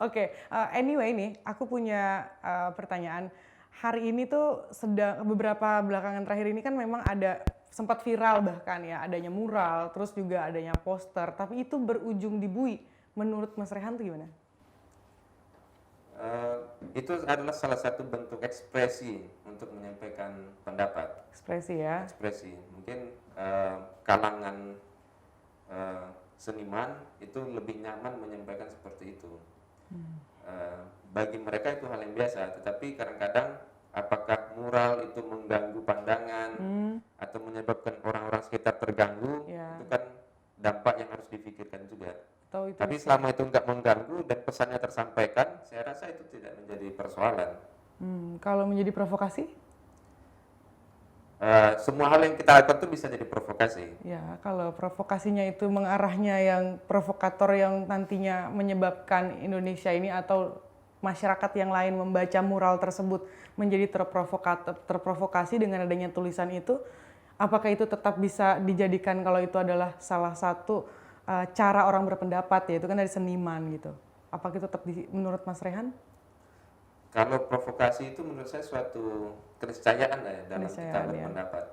Oke, anyway nih, aku punya pertanyaan. Hari ini tuh sedang beberapa belakangan terakhir ini kan memang ada sempat viral bahkan ya, adanya mural, terus juga adanya poster, tapi itu berujung dibully. Menurut Mas Rehan tuh gimana? Eh, itu adalah salah satu bentuk ekspresi untuk menyampaikan pendapat. Ekspresi ya. Ekspresi, mungkin kalangan eh, seniman itu lebih nyaman menyampaikan seperti itu. Eh, Bagi mereka itu hal yang biasa, tetapi kadang-kadang apakah mural itu mengganggu pandangan atau menyebabkan orang-orang sekitar terganggu, Ya, itu kan dampak yang harus difikirkan juga. atau itu Tapi bisa. selama itu nggak mengganggu dan pesannya tersampaikan, saya rasa itu tidak menjadi persoalan. Kalau menjadi provokasi? Semua hal yang kita lakukan itu bisa jadi provokasi. Ya, kalau provokasinya itu mengarahnya yang provokator yang nantinya menyebabkan Indonesia ini atau masyarakat yang lain membaca mural tersebut menjadi terprovokasi dengan adanya tulisan itu, apakah itu tetap bisa dijadikan kalau itu adalah salah satu cara orang berpendapat ya, itu kan dari seniman gitu. Apakah itu tetap menurut Mas Rehan? Kalau provokasi itu menurut saya suatu keniscayaan lah ya dalam kita Keniscayaan ya. berpendapat.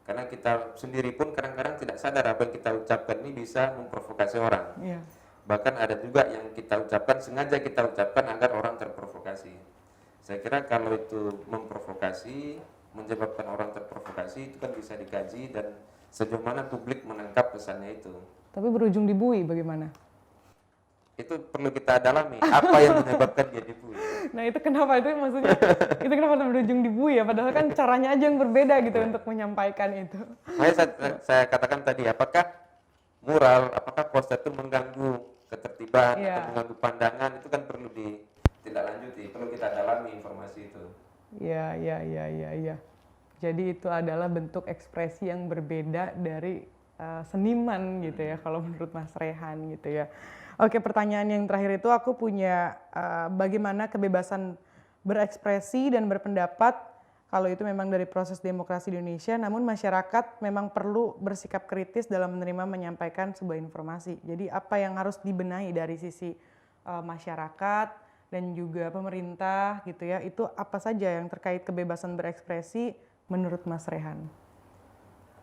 Karena kita sendiri pun kadang-kadang tidak sadar apa yang kita ucapkan ini bisa memprovokasi orang. Iya. Bahkan ada juga yang kita ucapkan, sengaja kita ucapkan agar orang terprovokasi. Saya kira kalau itu memprovokasi, menyebabkan orang terprovokasi, itu kan bisa dikaji dan sejauh mana publik menangkap pesannya itu. Tapi berujung dibui bagaimana? Itu perlu kita dalami, apa yang menyebabkan dia dibully. Nah itu kenapa itu maksudnya itu kenapa berujung dibui ya? Padahal kan caranya aja yang berbeda gitu untuk menyampaikan itu. Makanya saya katakan tadi, apakah mural, apakah poster itu mengganggu ketertiban atau Iya, mengganggu pandangan, itu kan perlu ditindaklanjuti, perlu kita dalami informasi itu. iya, iya, iya, iya, iya. Jadi itu adalah bentuk ekspresi yang berbeda dari seniman gitu ya, kalau menurut Mas Rehan gitu ya. Oke, pertanyaan yang terakhir itu aku punya bagaimana kebebasan berekspresi dan berpendapat kalau itu memang dari proses demokrasi di Indonesia, namun masyarakat memang perlu bersikap kritis dalam menerima menyampaikan sebuah informasi. Jadi apa yang harus dibenahi dari sisi masyarakat dan juga pemerintah gitu ya, itu apa saja yang terkait kebebasan berekspresi menurut Mas Rehan?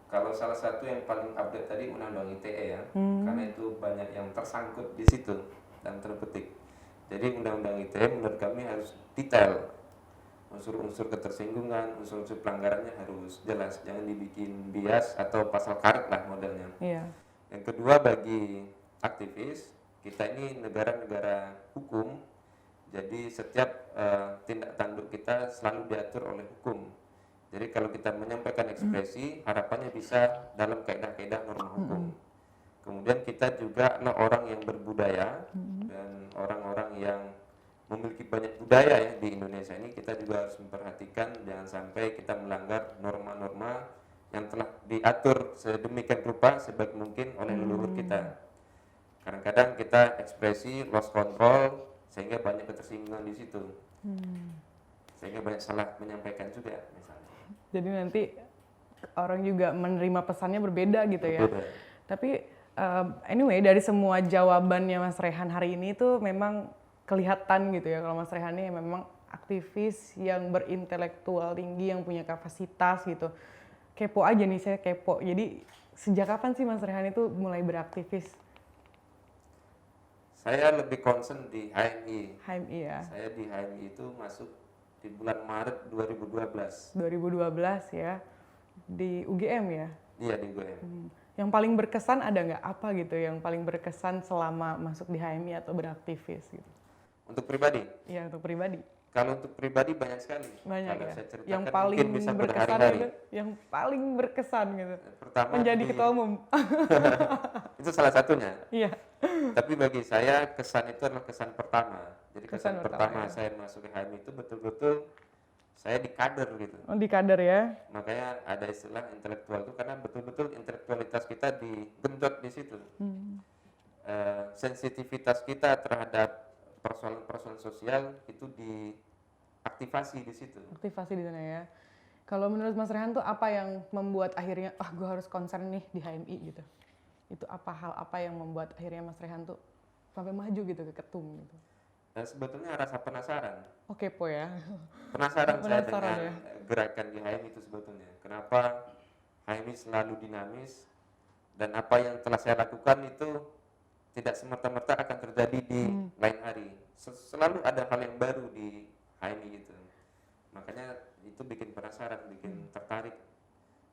Kalau salah satu yang paling update tadi Undang-Undang ITE ya, karena itu banyak yang tersangkut di situ dan terpetik. Jadi Undang-Undang ITE menurut kami harus detail, unsur-unsur ketersinggungan, unsur-unsur pelanggarannya harus jelas, jangan dibikin bias atau pasal karet lah modelnya. Iya. Yang kedua, bagi aktivis, kita ini negara-negara hukum, jadi setiap tindak tanduk kita selalu diatur oleh hukum. Jadi kalau kita menyampaikan ekspresi, harapannya bisa dalam kaidah-kaidah norma hukum. Kemudian kita juga adalah orang yang berbudaya dan orang-orang yang memiliki banyak budaya ya di Indonesia ini, kita juga harus memperhatikan jangan sampai kita melanggar norma-norma yang telah diatur sedemikian rupa sebaik mungkin oleh leluhur kita. Kadang-kadang kita ekspresi lost control sehingga banyak ketersinggungan di situ, sehingga banyak salah menyampaikan juga misalnya. Jadi nanti orang juga menerima pesannya berbeda gitu ya. Berbeda. Tapi anyway dari semua jawabannya Mas Rehan hari ini tuh memang kelihatan gitu ya kalau Mas Rehan ini memang aktivis yang berintelektual tinggi, yang punya kapasitas gitu. Kepo aja nih, saya kepo. Jadi sejak kapan sih Mas Rehan itu mulai beraktivis? Saya lebih concern di HMI. HMI ya. Saya di HMI itu masuk di bulan Maret 2012. 2012 ya. Di UGM ya. Iya di UGM. Yang paling berkesan ada nggak apa gitu yang paling berkesan selama masuk di HMI atau beraktivis gitu? Untuk pribadi, Ya untuk pribadi. kalau untuk pribadi banyak sekali. Banyak Kalau ya. saya ceritakan Yang paling mungkin bisa berkesan berhari-hari. gitu, yang paling berkesan gitu. Pertama Menjadi ketua umum. itu salah satunya. Iya. Tapi bagi saya kesan itu adalah kesan pertama. Jadi Kesan kesan pertama, pertama ya. saya masuk ke HMI itu betul-betul saya di kader gitu. Oh, di kader ya. Makanya ada istilah intelektual itu karena betul-betul intelektualitas kita digenjot di situ. Sensitivitas kita terhadap persoalan-persoalan sosial itu diaktifasi di situ. Aktivasi di sana ya. Kalau menurut Mas Rehan tuh apa yang membuat akhirnya gue harus concern nih di HMI gitu? Itu hal apa yang membuat akhirnya Mas Rehan tuh sampai maju gitu ke ketum gitu? Sebetulnya rasa penasaran. Oke, po ya. Penasaran saya Penasaran dengan ya. gerakan di HMI itu sebetulnya. Kenapa HMI selalu dinamis dan apa yang telah saya lakukan itu tidak semerta-merta akan terjadi di lain hari. Selalu ada hal yang baru di HMI gitu. Makanya itu bikin penasaran, bikin tertarik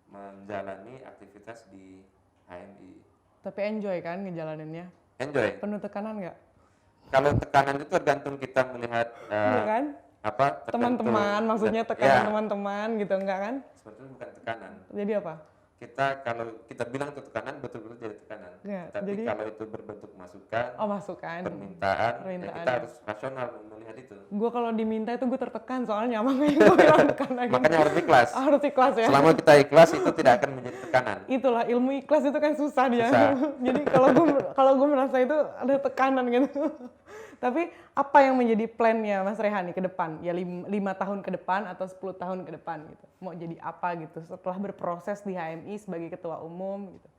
menjalani aktivitas di HMI. Tapi enjoy kan ngejalaninnya? Enjoy. Penuh tekanan nggak? Kalau tekanan itu tergantung kita melihat Iya kan? apa tergantung Teman-teman, maksudnya tekanan ya, teman-teman gitu, enggak kan? sebetulnya bukan tekanan. Jadi apa? Kalau kita bilang itu tekanan, betul-betul jadi tekanan. Ya, Tapi jadi kalau itu berbentuk masukan, oh masukan. permintaan, ya Permintaan, kita ya. harus rasional melihat itu. Gue kalau diminta itu gue tertekan soalnya makanya gue bilang bukan lagi. Makanya harus ikhlas. Harus ikhlas ya. Selama kita ikhlas itu tidak akan menjadi tekanan. Itulah ilmu ikhlas itu kan susah dia. Susah. Jadi kalau gue merasa itu ada tekanan gitu. Tapi apa yang menjadi plannya Mas Rehan nih ke depan? Ya 5 tahun ke depan atau 10 tahun ke depan gitu. Mau jadi apa gitu setelah berproses di HMI sebagai ketua umum gitu.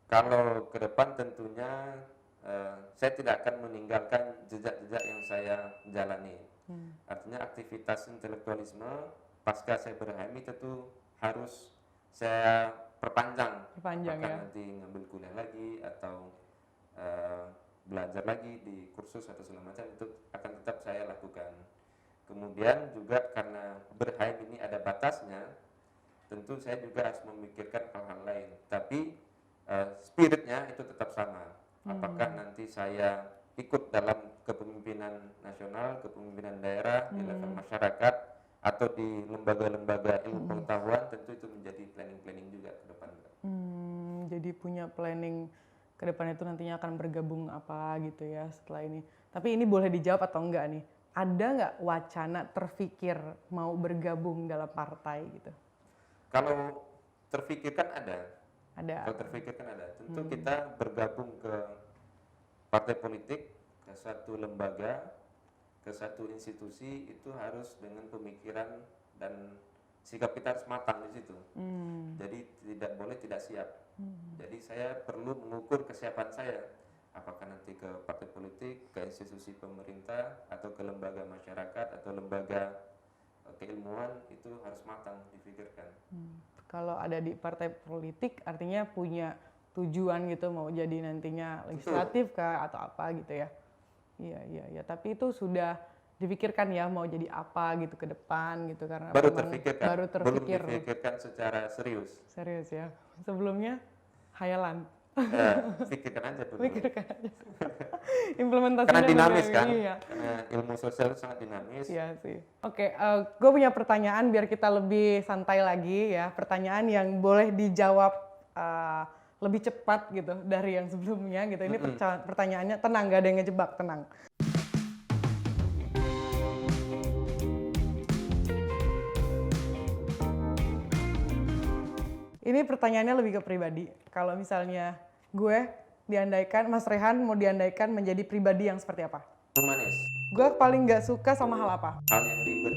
Kalau ke depan tentunya saya tidak akan meninggalkan jejak-jejak yang saya jalani. Artinya aktivitas intelektualisme pasca saya ber-HMI tentu harus saya perpanjang. Perpanjang Apakah ya. nanti ngambil kuliah lagi atau belajar lagi di kursus atau segala macam, itu akan tetap saya lakukan. Kemudian juga karena ber-HMI ini ada batasnya, tentu saya juga harus memikirkan hal-hal lain. Tapi spiritnya itu tetap sama. Apakah nanti saya ikut dalam kepemimpinan nasional, kepemimpinan daerah, di level masyarakat, atau di lembaga-lembaga ilmu pengetahuan, tentu itu menjadi planning-planning juga ke depan. Jadi punya planning ke depan itu nantinya akan bergabung apa gitu ya setelah ini. Tapi ini boleh dijawab atau enggak nih? Ada nggak wacana terfikir mau bergabung dalam partai gitu? Kalau terfikirkan ada. Ada. Kalau terfikirkan ada. Tentu kita bergabung ke partai politik, ke satu lembaga, ke satu institusi, itu harus dengan pemikiran dan sikap kita harus matang di situ. Jadi tidak boleh tidak siap. Jadi saya perlu mengukur kesiapan saya. Apakah nanti ke partai politik, ke institusi pemerintah, atau ke lembaga masyarakat, atau lembaga keilmuan, itu harus matang dipikirkan. Kalau ada di partai politik artinya punya tujuan gitu mau jadi nantinya legislatif kah atau apa gitu ya. Iya. Tapi itu sudah dipikirkan ya mau jadi apa gitu ke depan gitu karena Baru memang terfikirkan, baru terpikir. belum dipikirkan secara serius. Serius ya. Sebelumnya hayalan. Pikirkan aja dulu. Pikirkan aja. Implementasinya Karena dinamis benar, kan, iya. karena ilmu sosial itu sangat dinamis. Iya sih. Oke, gue punya pertanyaan biar kita lebih santai lagi ya. pertanyaan yang boleh dijawab lebih cepat gitu dari yang sebelumnya gitu. Ini pertanyaannya tenang, gak ada yang ngejebak, tenang. Ini pertanyaannya lebih ke pribadi. Kalau misalnya gue diandaikan, Mas Rehan mau diandaikan menjadi pribadi yang seperti apa? Humanis, Gue paling gak suka sama hal apa? hal yang ribet,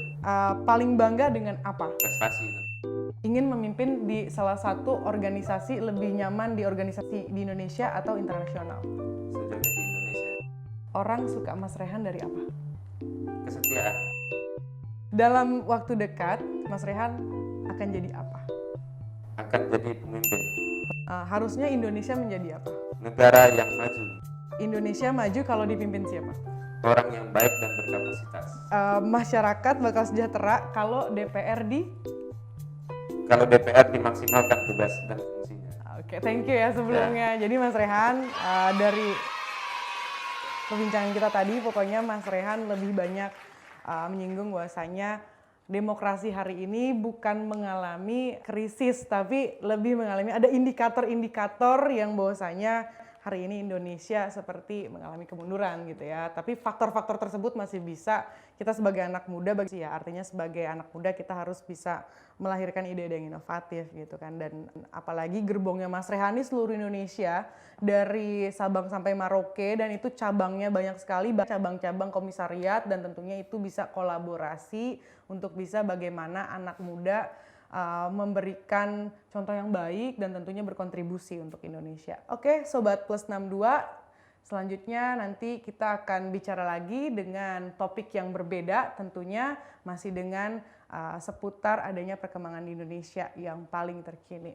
Paling bangga dengan apa? prestasi itu. Ingin memimpin di salah satu organisasi, lebih nyaman di organisasi di Indonesia atau internasional. Sejauhnya di Indonesia, Orang suka Mas Rehan dari apa? kesetiaan, Dalam waktu dekat, Mas Rehan akan jadi apa? akan jadi pemimpin Harusnya Indonesia menjadi apa? negara yang maju, Indonesia maju kalau dipimpin siapa? orang yang baik dan berkapasitas. Masyarakat bakal sejahtera kalau DPR Kalau DPR dimaksimalkan tugas dan fungsinya. Oke, thank you ya sebelumnya. Jadi Mas Rehan, dari perbincangan kita tadi, pokoknya Mas Rehan lebih banyak menyinggung bahwasanya demokrasi hari ini bukan mengalami krisis, tapi lebih mengalami ada indikator-indikator yang bahwasanya hari ini Indonesia seperti mengalami kemunduran gitu ya. Tapi faktor-faktor tersebut masih bisa kita sebagai anak muda, artinya sebagai anak muda kita harus bisa melahirkan ide-ide yang inovatif gitu kan. Dan apalagi gerbongnya Mas Rehan ini seluruh Indonesia dari Sabang sampai Merauke, dan itu cabangnya banyak sekali, cabang-cabang komisariat, dan tentunya itu bisa kolaborasi untuk bisa bagaimana anak muda memberikan contoh yang baik dan tentunya berkontribusi untuk Indonesia. Oke, Sobat Plus 62, Selanjutnya nanti kita akan bicara lagi dengan topik yang berbeda, tentunya masih dengan seputar adanya perkembangan di Indonesia yang paling terkini.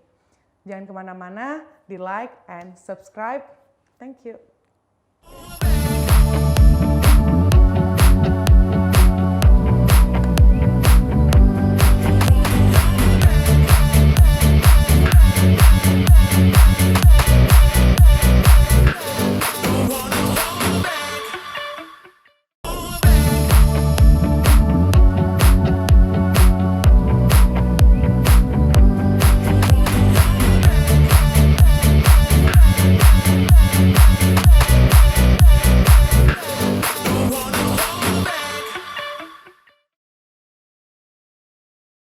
Jangan kemana-mana, di like and subscribe. Thank you.